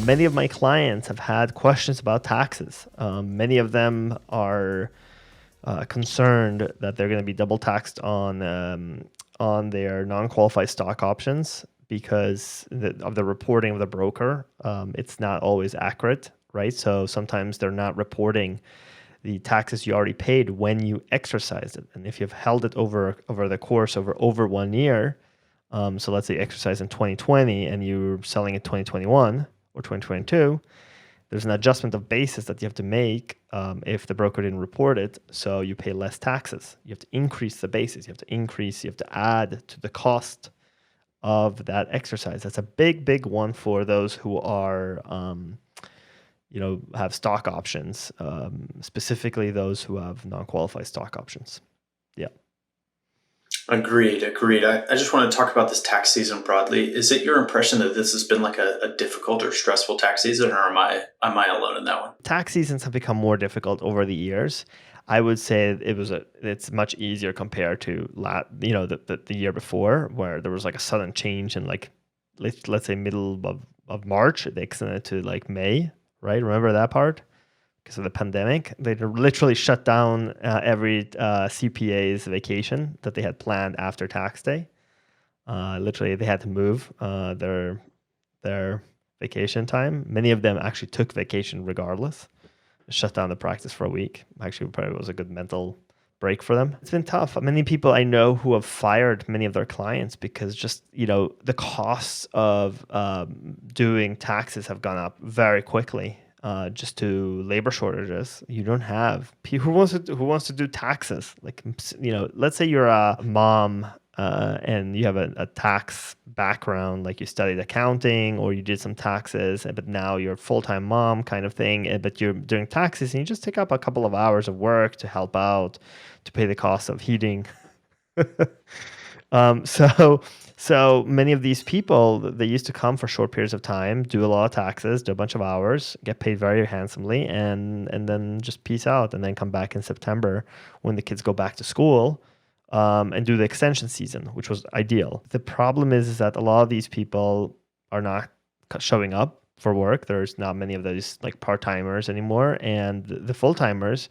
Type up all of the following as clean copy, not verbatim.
Many of my clients have had questions about taxes. Many of them are concerned that they're going to be double taxed on their non-qualified stock options because of the reporting of the broker. It's not always accurate, right? So sometimes they're not reporting the taxes you already paid when you exercised it, and if you've held it over the course over 1 year. So let's say you exercise in 2020 and you're selling in 2021 or 2022, there's an adjustment of basis that you have to make if the broker didn't report it. So you pay less taxes. You have to increase the basis. You have to add to the cost of that exercise. That's a big one for those who are, have stock options, specifically those who have non-qualified stock options. Yeah. Agreed. I just want to talk about this tax season broadly. Is it your impression that this has been like a difficult or stressful tax season, or am I alone in that one? Tax seasons have become more difficult over the years. I would say it's much easier compared to the year before, where there was like a sudden change in like let's say middle of March. They extended it to like May, right? Remember that part? Because of the pandemic, they literally shut down every CPA's vacation that they had planned after tax day. Literally, they had to move their vacation time. Many of them actually took vacation regardless. Shut down the practice for a week. Actually, probably was a good mental break for them. It's been tough. Many people I know who have fired many of their clients because just the costs of doing taxes have gone up very quickly. Just to labor shortages, you don't have people who wants to do taxes. Like let's say you're a mom and you have a tax background, like you studied accounting or you did some taxes, but now you're a full-time mom kind of thing, but you're doing taxes and you just take up a couple of hours of work to help out, to pay the cost of heating. um, so so many of these people, they used to come for short periods of time, do a lot of taxes, do a bunch of hours, get paid very handsomely, and then just peace out, and then come back in September when the kids go back to school, and do the extension season, which was ideal. The problem is that a lot of these people are not showing up for work. There's not many of those like part-timers anymore, and the full-timers,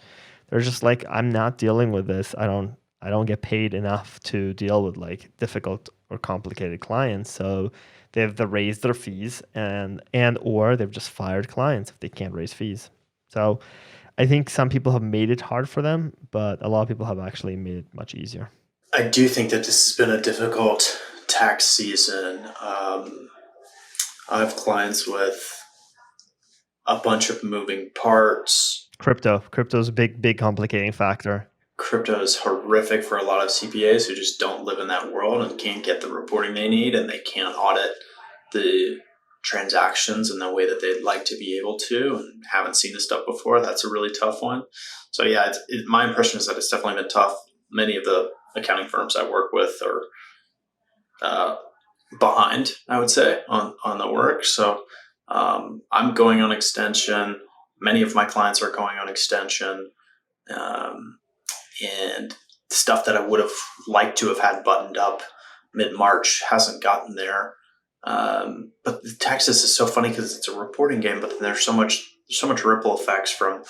they're just like, I'm not dealing with this. I don't get paid enough to deal with like difficult or complicated clients. So they've raised their fees and or they've just fired clients if they can't raise fees. So I think some people have made it hard for them, but a lot of people have actually made it much easier. I do think that this has been a difficult tax season. I have clients with a bunch of moving parts. Crypto's a big complicating factor. Crypto is horrific for a lot of CPAs who just don't live in that world and can't get the reporting they need, and they can't audit the transactions in the way that they'd like to be able to, and haven't seen this stuff before. That's a really tough one. So yeah, my impression is that it's definitely been tough. Many of the accounting firms I work with are behind, I would say, on the work. So I'm going on extension. Many of my clients are going on extension. And stuff that I would have liked to have had buttoned up mid-March hasn't gotten there. But the Texas is so funny because it's a reporting game, but then there's so much ripple effects from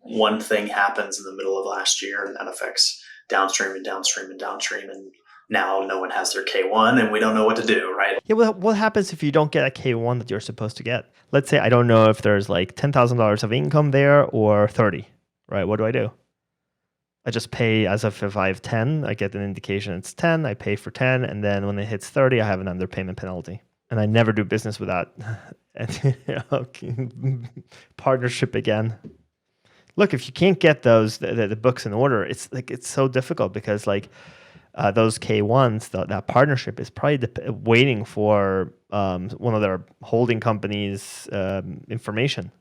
one thing happens in the middle of last year and that affects downstream and downstream and downstream, and now no one has their K1 and we don't know what to do, right? Yeah, what happens if you don't get a K1 that you're supposed to get? Let's say I don't know if there's like $10,000 of income there or 30, right? What do? I just pay as if I have 10, I get an indication it's 10, I pay for 10, and then when it hits 30, I have an underpayment penalty. And I never do business without partnership again. Look, if you can't get the books in order, it's like it's so difficult because like those K1s, that partnership is probably waiting for one of their holding companies' information.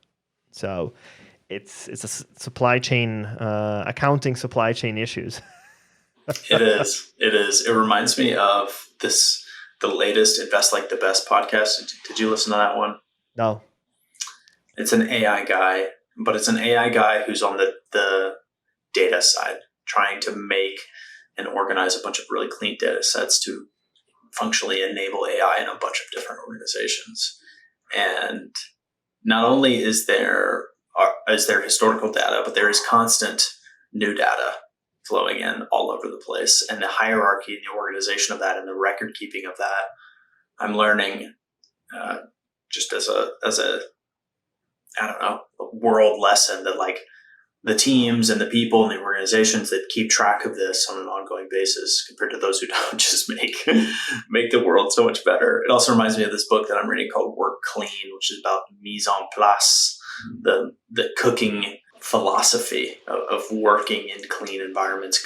So it's a supply chain accounting supply chain issues. It is. It is. It reminds me of the latest Invest Like the Best podcast. Did you listen to that one? No. It's an AI guy, but it's an AI guy who's on the data side, trying to make and organize a bunch of really clean data sets to functionally enable AI in a bunch of different organizations. And not only is there historical data, but there is constant new data flowing in all over the place. And the hierarchy and the organization of that and the record keeping of that, I'm learning just as a I don't know, a world lesson that like the teams and the people and the organizations that keep track of this on an ongoing basis compared to those who don't just make the world so much better. It also reminds me of this book that I'm reading called Work Clean, which is about mise en place, the cooking philosophy of working in clean environments,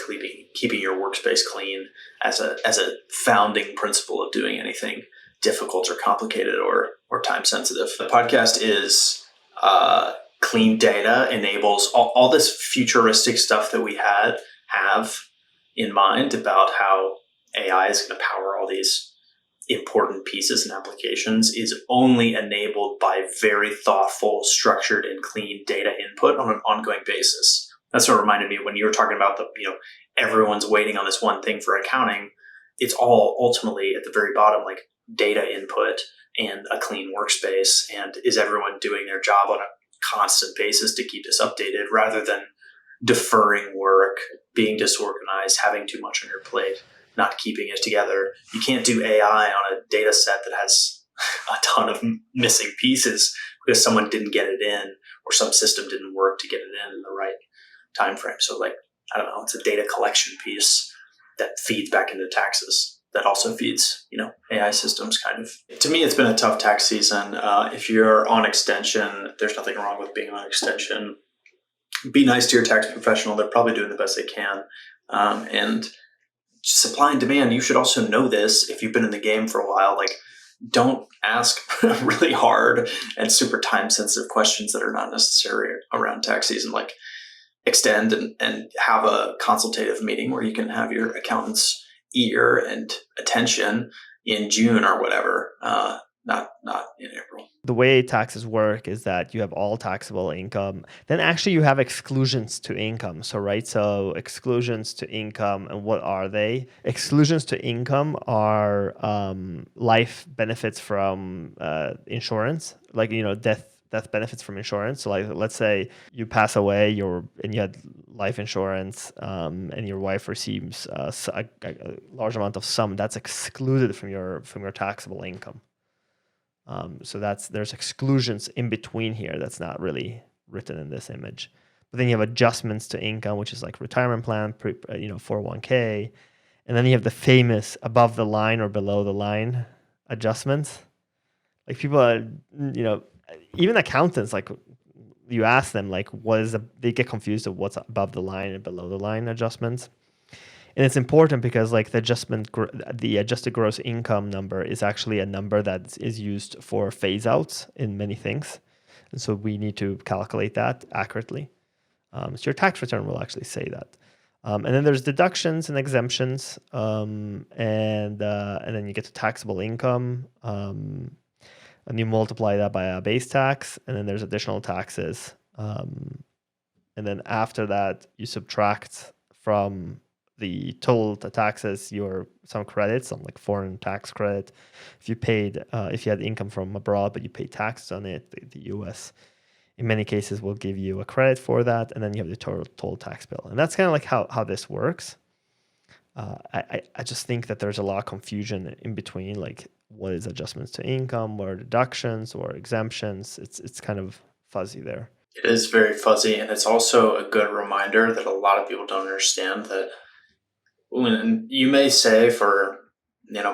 keeping your workspace clean as a founding principle of doing anything difficult or complicated or time sensitive. The podcast is clean data enables all this futuristic stuff that we have in mind about how AI is going to power all these important pieces and applications is only enabled by very thoughtful, structured, and clean data input on an ongoing basis. That's what reminded me when you were talking about everyone's waiting on this one thing for accounting. It's all ultimately at the very bottom, like data input and a clean workspace. And is everyone doing their job on a constant basis to keep this updated rather than deferring work, being disorganized, having too much on your plate, not keeping it together. You can't do AI on a data set that has a ton of missing pieces because someone didn't get it in or some system didn't work to get it in the right time frame. So like, I don't know, it's a data collection piece that feeds back into taxes that also feeds, AI systems kind of. To me, it's been a tough tax season. If you're on extension, there's nothing wrong with being on extension. Be nice to your tax professional. They're probably doing the best they can. And supply and demand, you should also know this if you've been in the game for a while. Like, don't ask really hard and super time sensitive questions that are not necessary around tax season. Like, extend and have a consultative meeting where you can have your accountant's ear and attention in June or whatever, not in April. The way taxes work is that you have all taxable income. Then actually you have exclusions to income. So exclusions to income, and what are they? Exclusions to income are life benefits from insurance, like death benefits from insurance. So like, let's say you pass away, and you had life insurance, and your wife receives a large amount of sum that's excluded from your taxable income. So there's exclusions in between here that's not really written in this image. But then you have adjustments to income, which is like retirement plan, 401k, and then you have the famous above the line or below the line adjustments. Like people are, even accountants, like you ask them, like they get confused of what's above the line and below the line adjustments. And it's important because like the adjusted gross income number is actually a number that is used for phase outs in many things. And so we need to calculate that accurately. So your tax return will actually say that. And then there's deductions and exemptions, and then you get to taxable income, and you multiply that by a base tax, and then there's additional taxes. And then after that, you subtract from the total taxes some credits, some like foreign tax credit. If you had income from abroad but you pay taxes on it, the U.S. in many cases will give you a credit for that, and then you have the total tax bill. And that's kind of like how this works. I just think that there's a lot of confusion in between, like what is adjustments to income, or deductions, or exemptions. It's kind of fuzzy there. It is very fuzzy, and it's also a good reminder that a lot of people don't understand that when you may say for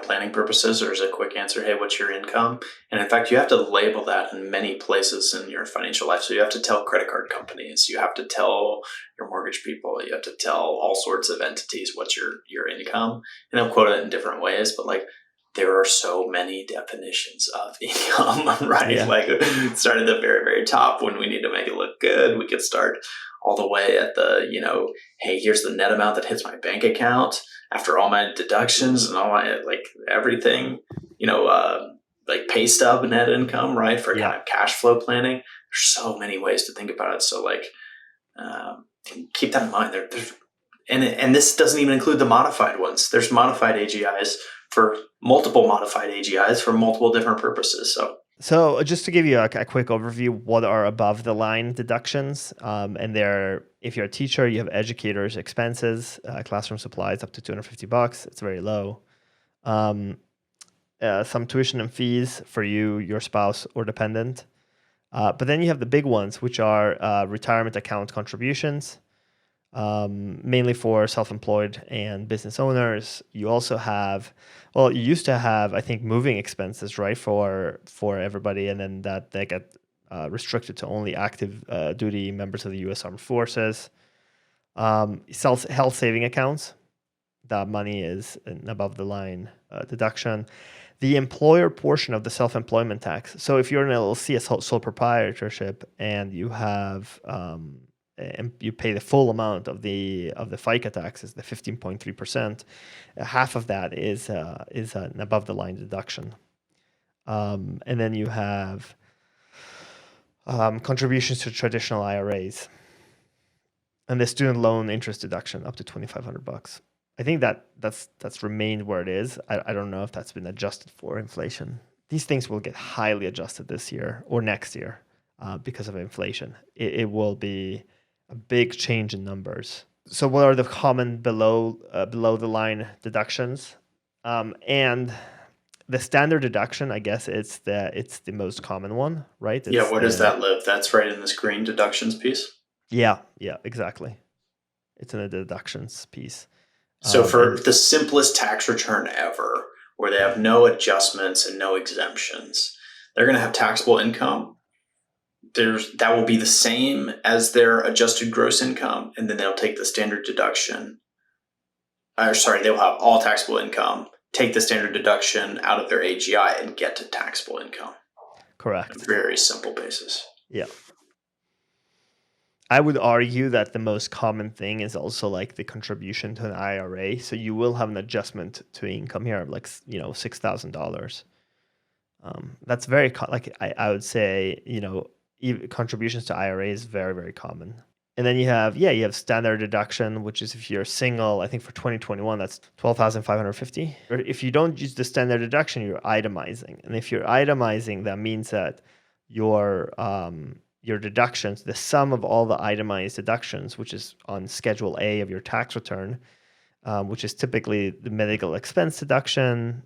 planning purposes, there's a quick answer, hey, what's your income? And in fact, you have to label that in many places in your financial life. So you have to tell credit card companies, you have to tell your mortgage people, you have to tell all sorts of entities what's your income, and they'll quote it in different ways. But like, there are so many definitions of income, right? Yeah. Like, start at the very, very top when we need to make it look good. We could start all the way at the, hey, here's the net amount that hits my bank account after all my deductions and all my, like, everything, like pay stub net income, right? For kind of cash flow planning. There's so many ways to think about it. So like, keep that in mind. And this doesn't even include the modified ones. There's modified AGIs for multiple modified AGIs for multiple different purposes. So So just to give you a quick overview, what are above the line deductions? And they're, if you're a teacher, you have educators expenses, classroom supplies up to $250. It's very low. Some tuition and fees for you, your spouse, or dependent. But then you have the big ones, which are retirement account contributions, mainly for self-employed and business owners. You also have, well, you used to have, I think, moving expenses, right, for everybody, and then that they get restricted to only active duty members of the U.S. Armed Forces. Health saving accounts, that money is an above the line deduction. The employer portion of the self-employment tax. So if you're an LLC, a sole proprietorship, and you have and you pay the full amount of the FICA taxes, the 15.3%, half of that is an above the line deduction. And then you have contributions to traditional IRAs, and the student loan interest deduction up to $2,500. I think that's remained where it is. I don't know if that's been adjusted for inflation. These things will get highly adjusted this year or next year because of inflation. It will be a big change in numbers. So what are the common below the line deductions? And the standard deduction, I guess it's the most common one, right? Yeah, It's where does the that live? That's right in this green deductions piece. yeah, exactly. It's in the deductions piece. So for And the simplest tax return ever, where they have no adjustments and no exemptions, they're going to have taxable income. That will be the same as their adjusted gross income, and then they'll take the standard deduction. Sorry, they'll have all taxable income, take the standard deduction out of their AGI, and get to taxable income. correct. A very simple basis. Yeah. I would argue that the most common thing is also like the contribution to an IRA. So you will have an adjustment to income here of like, $6,000. That's very, like I would say, contributions to IRA is very, very common. And then you have standard deduction, which is if you're single, I think for 2021, that's 12,550. Or if you don't use the standard deduction, you're itemizing. And if you're itemizing, that means that your deductions, the sum of all the itemized deductions, which is on Schedule A of your tax return, which is typically the medical expense deduction,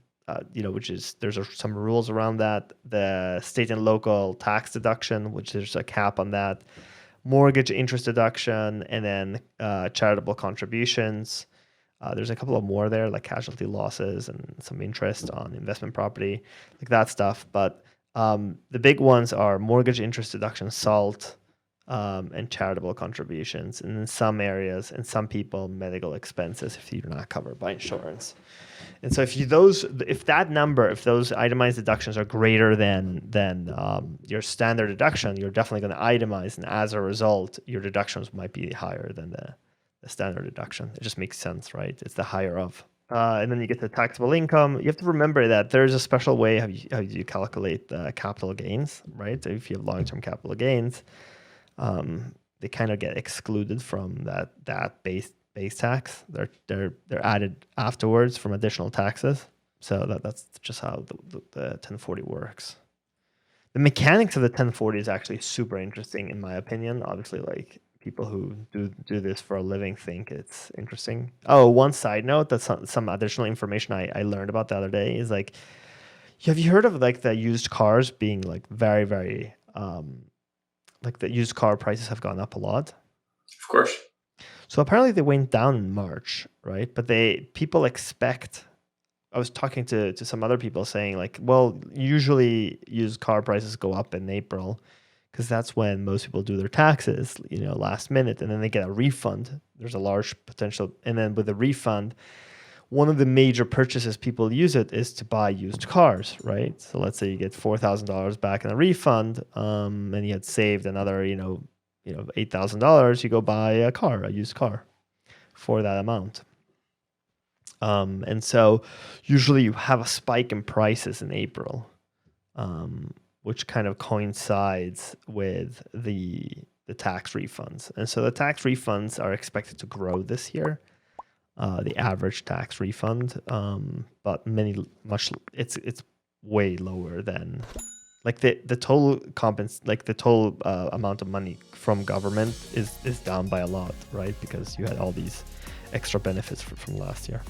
which is there's some rules around that. The state and local tax deduction, which there's a cap on that. Mortgage interest deduction, and then charitable contributions. There's a couple of more there, like casualty losses and some interest on investment property, like that stuff. But the big ones are mortgage interest deduction, SALT, and charitable contributions. And in some areas and some people, medical expenses if you're not covered by insurance. And so if those itemized deductions are greater than your standard deduction, you're definitely going to itemize, and as a result, your deductions might be higher than the standard deduction. It just makes sense, right? It's the higher of. And then you get the taxable income. You have to remember that there's a special way how you calculate the capital gains, right? So if you have long-term capital gains, they kind of get excluded from that base tax. They're added afterwards from additional taxes. So that's just how the 1040 works. The mechanics of the 1040 is actually super interesting in my opinion. Obviously, like people who do this for a living think it's interesting. Oh, one side note, that's some additional information I learned about the other day is like, have you heard of like the used cars being like very, very like the used car prices have gone up a lot? Of course. So apparently they went down in March, right? But people expect. I was talking to some other people saying like, well, usually used car prices go up in April because that's when most people do their taxes, last minute, and then they get a refund. There's a large potential, and then with the refund, one of the major purchases people use it is to buy used cars, right? So let's say you get $4,000 back in a refund, and you had saved another, $8,000. You go buy a used car, for that amount. And so usually you have a spike in prices in April, which kind of coincides with the tax refunds. And so the tax refunds are expected to grow this year. The average tax refund, but it's way lower than like the total like the total amount of money from government is down by a lot, right? Because you had all these extra benefits from last year.